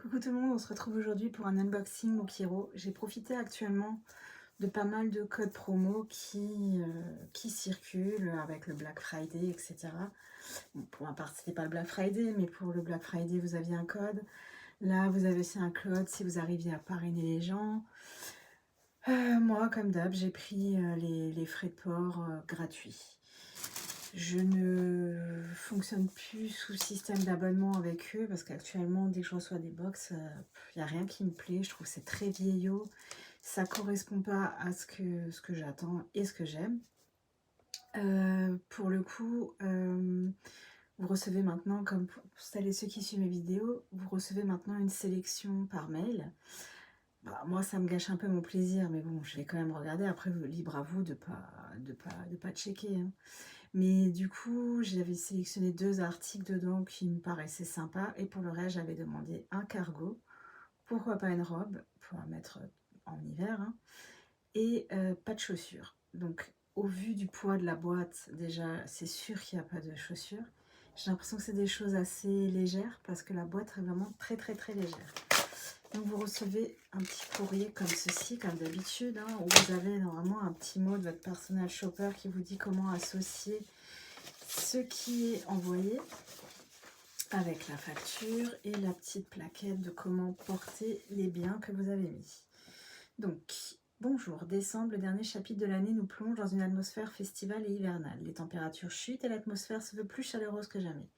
Coucou tout le monde, on se retrouve aujourd'hui pour un unboxing Mokiro. J'ai profité actuellement de pas mal de codes promo qui circulent avec le Black Friday, etc. Bon, pour ma part, c'était pas le Black Friday, mais pour le Black Friday, vous aviez un code. Là, vous avez aussi un code si vous arriviez à parrainer les gens. Moi, comme d'hab, j'ai pris les frais de port gratuits. Je ne fonctionne plus sous système d'abonnement avec eux parce qu'actuellement, dès que je reçois des box, il n'y a rien qui me plaît. Je trouve que c'est très vieillot. Ça ne correspond pas à ce que j'attends et ce que j'aime. Pour le coup, vous recevez maintenant, comme pour celles et ceux qui suivent mes vidéos, vous recevez maintenant une sélection par mail. Bah, moi, ça me gâche un peu mon plaisir, mais bon, je vais quand même regarder. Après, libre à vous de pas checker, hein. Mais du coup, j'avais sélectionné 2 articles dedans qui me paraissaient sympas. Et pour le reste, j'avais demandé un cargo. Pourquoi pas une robe pour la mettre en hiver, hein. Et pas de chaussures. Donc, au vu du poids de la boîte, déjà, c'est sûr qu'il n'y a pas de chaussures. J'ai l'impression que c'est des choses assez légères parce que la boîte est vraiment très très très légère. Donc vous recevez un petit courrier comme ceci, comme d'habitude, hein, où vous avez normalement un petit mot de votre personal shopper qui vous dit comment associer ce qui est envoyé avec la facture et la petite plaquette de comment porter les biens que vous avez mis. Donc, bonjour, décembre, le dernier chapitre de l'année nous plonge dans une atmosphère festivale et hivernale. Les températures chutent et l'atmosphère se veut plus chaleureuse que jamais.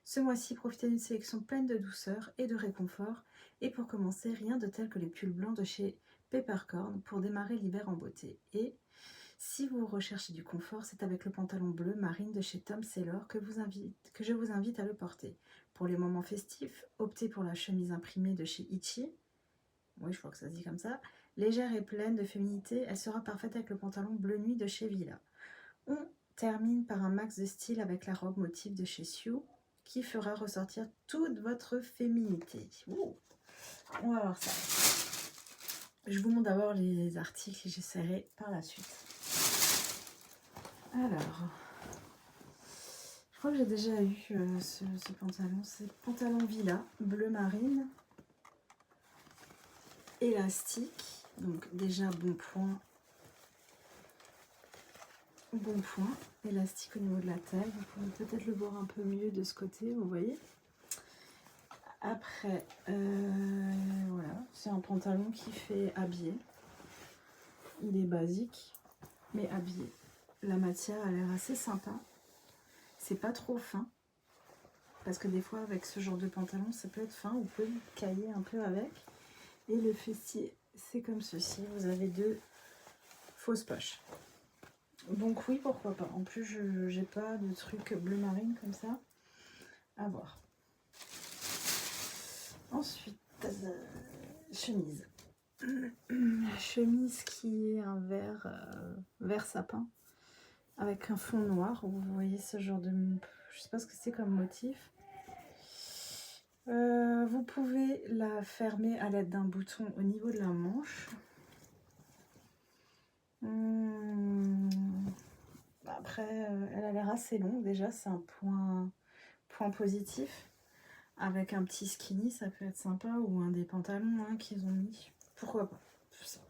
Ce mois-ci, profitez d'une sélection pleine de douceur et de réconfort. Et pour commencer, rien de tel que les pulls blancs de chez Peppercorn pour démarrer l'hiver en beauté. Et si vous recherchez du confort, c'est avec le pantalon bleu marine de chez Tom Sailor que je vous invite à le porter. Pour les moments festifs, optez pour la chemise imprimée de chez Itchy. Oui, je crois que ça se dit comme ça. Légère et pleine de féminité, elle sera parfaite avec le pantalon bleu nuit de chez Villa. On termine par un max de style avec la robe motif de chez Sue qui fera ressortir toute votre féminité. Ouh, on va voir ça. Je vous montre d'abord les articles et j'essaierai par la suite. Alors, je crois que j'ai déjà eu ce pantalon. C'est pantalon Villa, bleu marine, élastique. Donc déjà bon point, élastique au niveau de la taille. Vous pouvez peut-être le voir un peu mieux de ce côté, vous voyez. Après, voilà, c'est un pantalon qui fait habillé. Il est basique, mais habillé. La matière a l'air assez sympa. C'est pas trop fin. Parce que des fois, avec ce genre de pantalon, ça peut être fin. Vous pouvez cailler un peu avec. Et le fessier, c'est comme ceci. Vous avez 2 fausses poches. Donc oui, pourquoi pas. En plus, je n'ai pas de truc bleu marine comme ça. À voir. Ensuite, chemise. Chemise qui est un vert sapin avec un fond noir. Vous voyez ce genre de... Je sais pas ce que c'est comme motif. Vous pouvez la fermer à l'aide d'un bouton au niveau de la manche. Après, elle a l'air assez longue. Déjà, c'est un point positif. Avec un petit skinny, ça peut être sympa. Ou un des pantalons qu'ils ont mis. Pourquoi pas. C'est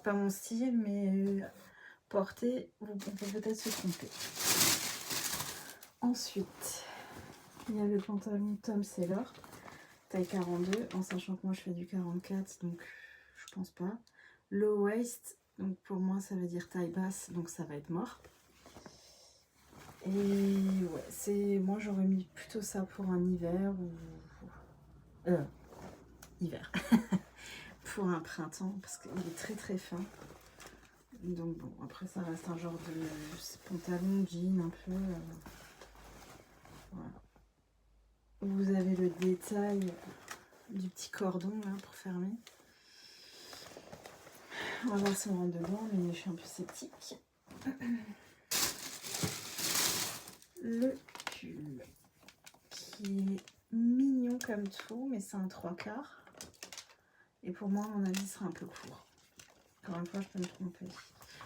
pas mon style, mais porter, on peut peut-être se tromper. Ensuite, il y a le pantalon Tom Sailor, taille 42, en sachant que moi je fais du 44, donc je pense pas. Low waist, donc pour moi ça veut dire taille basse, donc ça va être mort. Et ouais, moi j'aurais mis plutôt ça pour un hiver ou hiver, pour un printemps, parce qu'il est très très fin. Donc bon, après ça reste un genre de pantalon jean un peu. Voilà. Vous avez le détail du petit cordon là pour fermer. On va voir si on rentre dedans, mais je suis un peu sceptique. Le pull qui est mignon comme tout, mais c'est un 3/4. Et pour moi, à mon avis, sera un peu court. Encore une fois, je peux me tromper.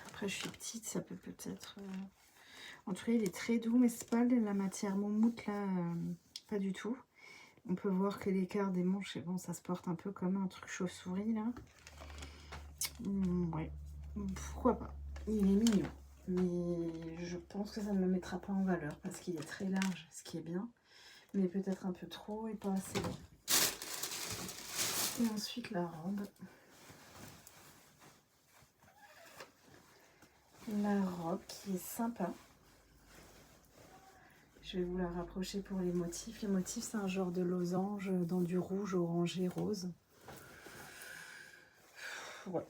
Après, je suis petite, ça peut peut-être... En tout cas, il est très doux, mais c'est pas la matière moumoute là, pas du tout. On peut voir que l'écart des manches, et bon, ça se porte un peu comme un truc chauve-souris, là. Ouais, pourquoi pas. Il est mignon, mais je pense que ça ne me mettra pas en valeur parce qu'il est très large, ce qui est bien, mais peut-être un peu trop et pas assez long. Et ensuite la robe. La robe qui est sympa. Je vais vous la rapprocher pour les motifs. Les motifs, c'est un genre de losange dans du rouge, orangé, rose. Ouais.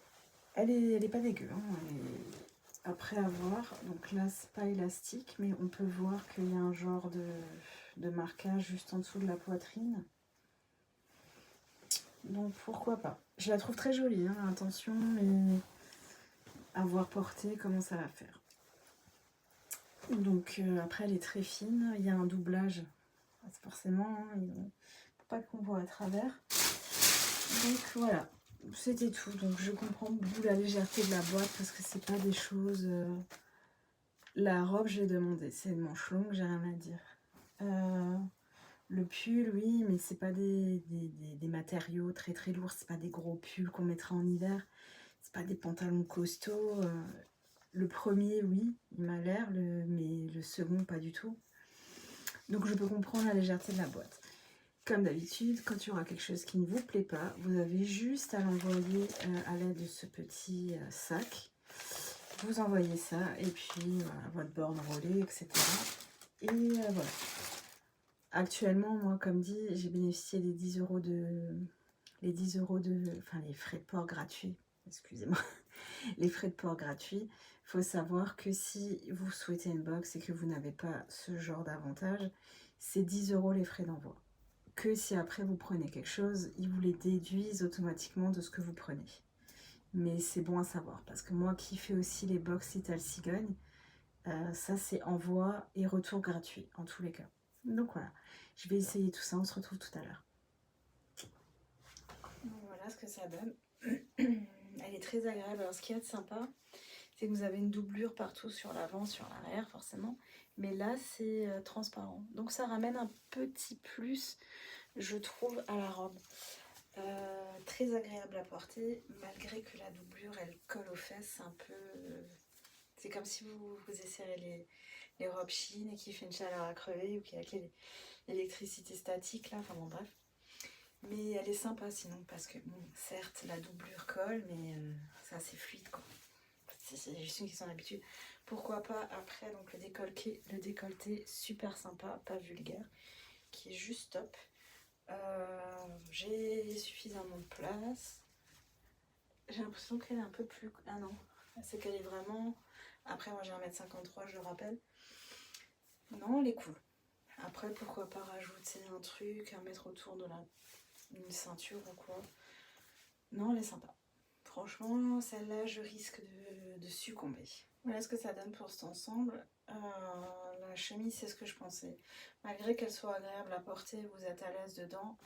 Elle est pas dégueu. Hein. Après avoir, donc là, c'est pas élastique, mais on peut voir qu'il y a un genre de marquage juste en dessous de la poitrine. Donc pourquoi pas. Je la trouve très jolie, hein, attention, mais à voir porter comment ça va faire. Donc après elle est très fine, il y a un doublage, forcément, hein, il ne faut pas qu'on voit à travers. Donc voilà, c'était tout. Donc je comprends d'où la légèreté de la boîte parce que c'est pas des choses... La robe, je l'ai demandé, c'est une manche longue, j'ai rien à dire. Le pull, oui, mais c'est pas des matériaux très très lourds, c'est pas des gros pulls qu'on mettra en hiver, c'est pas des pantalons costauds. Le premier, oui, il m'a l'air, mais le second, pas du tout. Donc je peux comprendre la légèreté de la boîte. Comme d'habitude, quand il y aura quelque chose qui ne vous plaît pas, vous avez juste à l'envoyer à l'aide de ce petit sac. Vous envoyez ça, et puis voilà, votre borne relais, etc. Et voilà. Actuellement, moi, comme dit, j'ai bénéficié des 10 euros de... Les 10 euros de... Enfin, les frais de port gratuits. Excusez-moi. Les frais de port gratuits. Il faut savoir que si vous souhaitez une box et que vous n'avez pas ce genre d'avantage, c'est 10 euros les frais d'envoi. Que si après vous prenez quelque chose, ils vous les déduisent automatiquement de ce que vous prenez. Mais c'est bon à savoir, parce que moi qui fais aussi les box Ital Cigogne, ça c'est envoi et retour gratuit en tous les cas. Donc voilà, je vais essayer tout ça, on se retrouve tout à l'heure. Voilà ce que ça donne. Elle est très agréable. Alors ce qu'il y a de sympa, c'est que vous avez une doublure partout sur l'avant, sur l'arrière forcément. Mais là c'est transparent. Donc ça ramène un petit plus, je trouve, à la robe. Très agréable à porter, malgré que la doublure elle colle aux fesses un peu. C'est comme si vous essayez les robes chines et qu'il fait une chaleur à crever ou qu'il y a l'électricité statique là, enfin bon bref. Mais elle est sympa sinon parce que bon, certes la doublure colle, mais c'est assez fluide quoi. C'est juste une question d'habitude. Pourquoi pas après donc le décolleté super sympa, pas vulgaire, qui est juste top. J'ai suffisamment de place. J'ai l'impression qu'elle est un peu plus... Ah non, c'est qu'elle est vraiment... Après moi j'ai 1m53, je le rappelle. Non, elle est cool. Après pourquoi pas rajouter un truc à mettre autour de une ceinture ou quoi. Non, elle est sympa. Franchement, celle-là, je risque de succomber. Voilà ce que ça donne pour cet ensemble. La chemise, c'est ce que je pensais. Malgré qu'elle soit agréable à porter, vous êtes à l'aise dedans.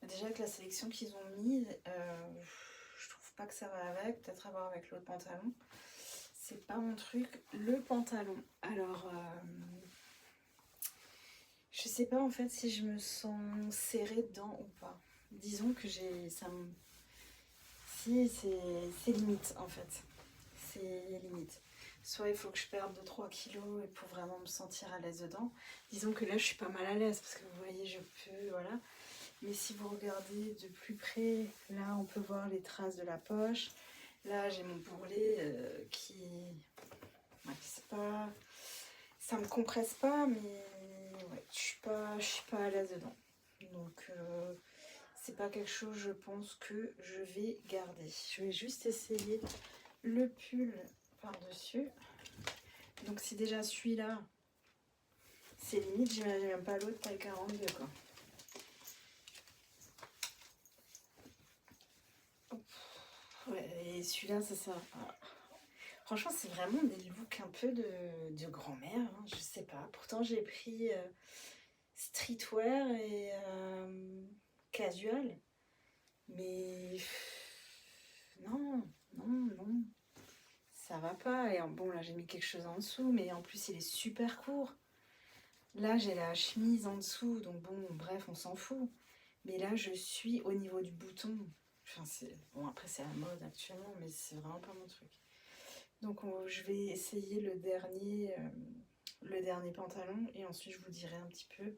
Déjà avec la sélection qu'ils ont mise, je trouve pas que ça va avec. Peut-être à voir avec l'autre pantalon. C'est pas mon truc. Le pantalon, alors... je sais pas en fait si je me sens serrée dedans ou pas. Disons que si, c'est limite en fait. C'est limite. Soit il faut que je perde 2-3 kilos et pour vraiment me sentir à l'aise dedans. Disons que là je suis pas mal à l'aise parce que vous voyez je peux, voilà. Mais si vous regardez de plus près, là on peut voir les traces de la poche. Là j'ai mon bourrelet qui... Ouais, c'est pas... Ça me compresse pas mais ouais, je suis pas à l'aise dedans. Donc c'est pas quelque chose je pense que je vais garder. Je vais juste essayer le pull par-dessus. Donc si déjà celui-là, c'est limite, j'imagine même pas l'autre taille 42 quoi. Ouais, et celui-là, ça. Franchement, c'est vraiment des looks un peu de grand-mère, hein, je sais pas. Pourtant, j'ai pris streetwear et casual. Mais non, non. Ça va pas. Et bon, là, j'ai mis quelque chose en dessous, mais en plus, il est super court. Là, j'ai la chemise en dessous, donc bon, bref, on s'en fout. Mais là, je suis au niveau du bouton. Enfin, bon, après, c'est la mode actuellement, mais c'est vraiment pas mon truc. Donc, je vais essayer le dernier pantalon et ensuite, je vous dirai un petit peu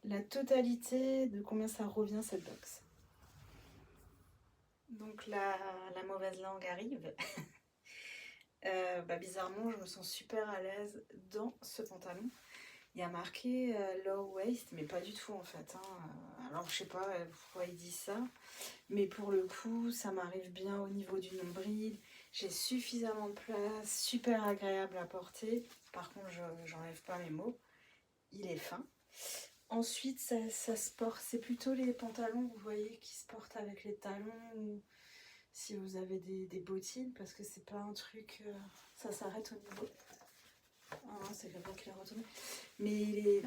la totalité de combien ça revient cette box. Donc, la mauvaise langue arrive. Bizarrement, je me sens super à l'aise dans ce pantalon. Il y a marqué low waist, mais pas du tout en fait. Alors je sais pas pourquoi il dit ça, mais pour le coup, ça m'arrive bien au niveau du nombril. J'ai suffisamment de place, super agréable à porter. Par contre, j'enlève pas mes mots. Il est fin. Ensuite, ça se porte. C'est plutôt les pantalons, vous voyez, qui se portent avec les talons ou si vous avez des bottines, parce que c'est pas un truc. Ça s'arrête au niveau. Ah non, c'est quelqu'un qui l'a retourné. Mais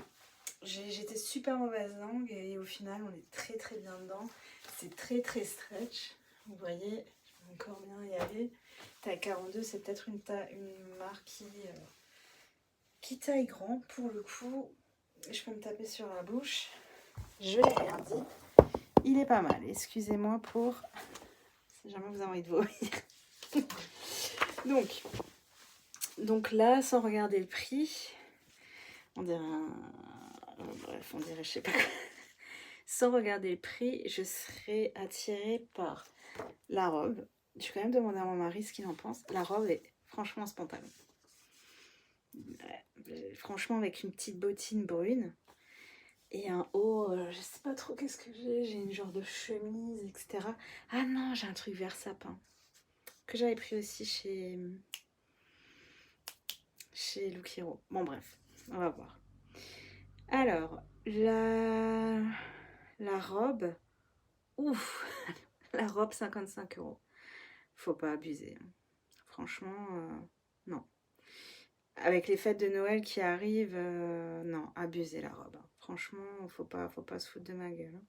j'étais super mauvaise langue et au final, on est très très bien dedans. C'est très très stretch. Vous voyez, je peux encore bien y aller. Taille 42, c'est peut-être une marque qui taille grand pour le coup. Je peux me taper sur la bouche. Je l'ai rien dit. Il est pas mal. Excusez-moi pour si jamais vous avez envie de vomir. Donc là, sans regarder le prix, on dirait bref, on dirait je sais pas quoi. Sans regarder le prix, je serais attirée par la robe. Je vais quand même demander à mon mari ce qu'il en pense. La robe est franchement ce pantalon. Franchement, avec une petite bottine brune et un haut, je sais pas trop qu'est-ce que j'ai une genre de chemise, etc. Ah non, j'ai un truc vert sapin que j'avais pris aussi chez Lookero. Bon bref, on va voir. Alors, la robe, ouf, la robe 55 €. Faut pas abuser. Franchement, non. Avec les fêtes de Noël qui arrivent, non, abusez la robe. Franchement, faut pas se foutre de ma gueule.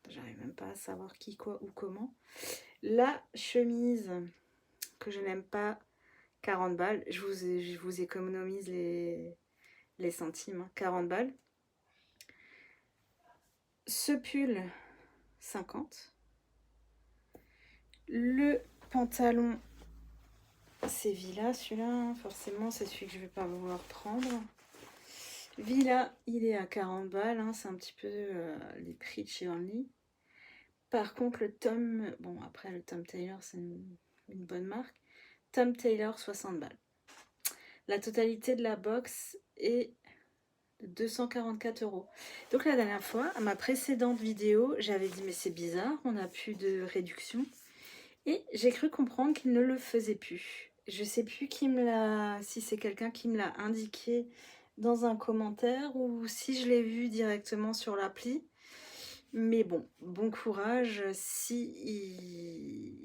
J'arrive même pas à savoir qui, quoi ou comment. La chemise que je n'aime pas, 40 balles. Je vous économise les centimes. 40 balles. Ce pull, 50. Le pantalon, c'est Villa, celui-là. Forcément, c'est celui que je vais pas vouloir prendre. Villa, il est à 40 balles. C'est un petit peu les prix de chez Only. Par contre, le Tom... Bon, après, le Tom Taylor, c'est une bonne marque. Tom Taylor, 60 balles. La totalité de la box est de 244 €. Donc la dernière fois, à ma précédente vidéo, j'avais dit mais c'est bizarre, on n'a plus de réduction. Et j'ai cru comprendre qu'il ne le faisait plus. Je sais plus si c'est quelqu'un qui me l'a indiqué dans un commentaire ou si je l'ai vu directement sur l'appli. Mais bon courage s'ils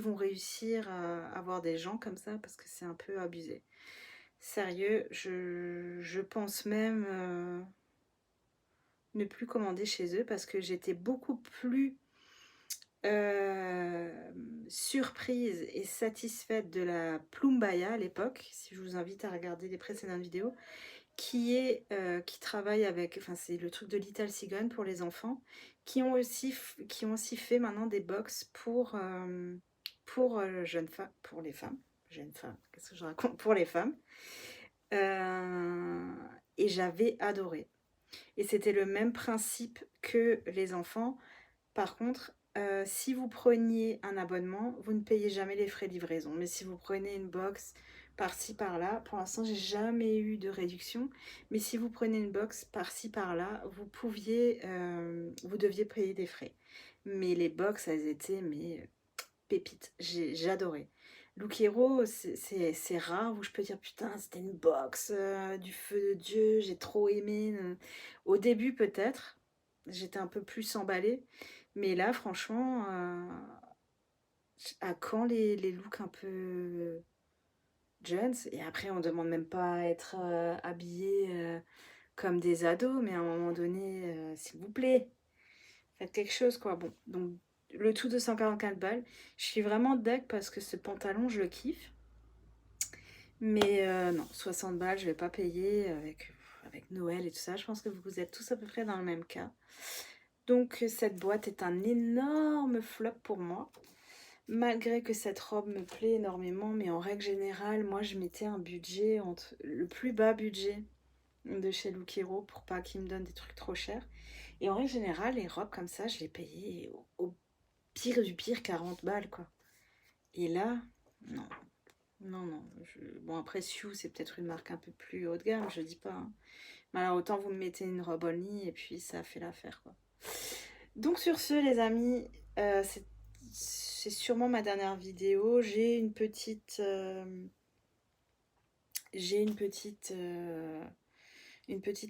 vont réussir à avoir des gens comme ça parce que c'est un peu abusé. Sérieux, je pense même ne plus commander chez eux parce que j'étais beaucoup plus surprise et satisfaite de la Plumbaya à l'époque, si je vous invite à regarder les précédentes vidéos, qui travaille avec, enfin c'est le truc de Little Cigogne pour les enfants, qui ont aussi fait maintenant des box pour jeunes femmes, pour les femmes, jeunes femmes, qu'est-ce que je raconte, pour les femmes, et j'avais adoré. Et c'était le même principe que les enfants. Par contre, si vous preniez un abonnement, vous ne payez jamais les frais de livraison. Mais si vous prenez une box par-ci par-là, pour l'instant, j'ai jamais eu de réduction. Mais si vous prenez une box par-ci par-là, vous deviez payer des frais. Mais les box, elles étaient pépites. J'adorais. Lookero, c'est rare où je peux dire putain, c'était une box du feu de Dieu, j'ai trop aimé. Au début, peut-être, j'étais un peu plus emballée. Mais là, franchement, à quand les looks un peu jeunes? Et après, on demande même pas à être habillé comme des ados, mais à un moment donné, s'il vous plaît, faites quelque chose, quoi. Bon, donc le tout 244 balles. Je suis vraiment deg parce que ce pantalon, je le kiffe. Mais non, 60 balles, je vais pas payer avec Noël et tout ça. Je pense que vous êtes tous à peu près dans le même cas. Donc cette boîte est un énorme flop pour moi. Malgré que cette robe me plaît énormément, mais en règle générale, moi je mettais un budget entre le plus bas budget de chez Lookero pour pas qu'ils me donnent des trucs trop chers. Et en règle générale, les robes comme ça, je les payais au pire du pire 40 balles quoi. Et là, non, non, non. Bon après Sioux, c'est peut-être une marque un peu plus haut de gamme, je dis pas, hein. Mais alors autant vous me mettez une robe Only et puis ça fait l'affaire quoi. Donc sur ce les amis, c'est sûrement ma dernière vidéo. J'ai une petite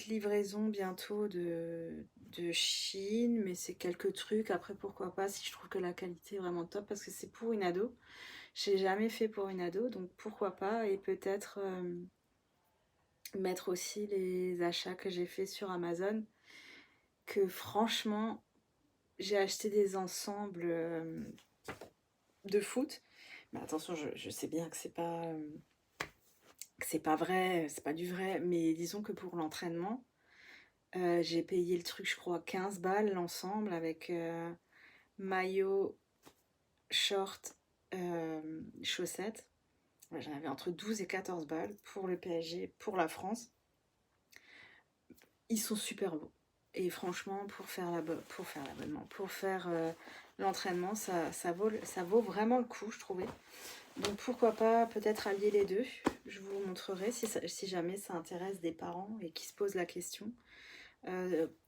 livraison bientôt de Chine, mais c'est quelques trucs. Après pourquoi pas si je trouve que la qualité est vraiment top parce que c'est pour une ado. J'ai jamais fait pour une ado, donc pourquoi pas et peut-être mettre aussi les achats que j'ai fait sur Amazon. Que franchement, j'ai acheté des ensembles de foot. Mais attention, je sais bien que c'est pas vrai, c'est pas du vrai, mais disons que pour l'entraînement, j'ai payé le truc, je crois, 15 balles l'ensemble avec maillot, short, chaussettes. Ouais, j'en avais entre 12 et 14 balles pour le PSG, pour la France. Ils sont super beaux. Et franchement, pour faire l'abonnement, pour faire l'entraînement, ça vaut vraiment le coup, je trouvais. Donc pourquoi pas peut-être allier les deux. Je vous montrerai si jamais ça intéresse des parents et qui se posent la question.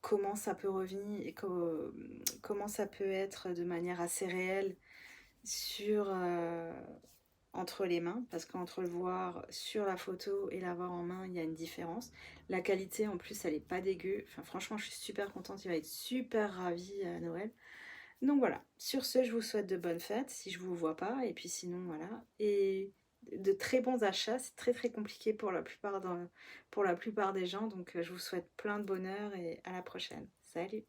Comment ça peut revenir et comment ça peut être de manière assez réelle sur entre les mains, parce qu'entre le voir sur la photo et l'avoir en main, il y a une différence. La qualité en plus elle est pas dégueu, enfin franchement je suis super contente, il va être super ravi à Noël. Donc voilà, sur ce je vous souhaite de bonnes fêtes si je vous vois pas, et puis sinon voilà, et de très bons achats. C'est très très compliqué pour la plupart des gens, donc je vous souhaite plein de bonheur et à la prochaine. Salut!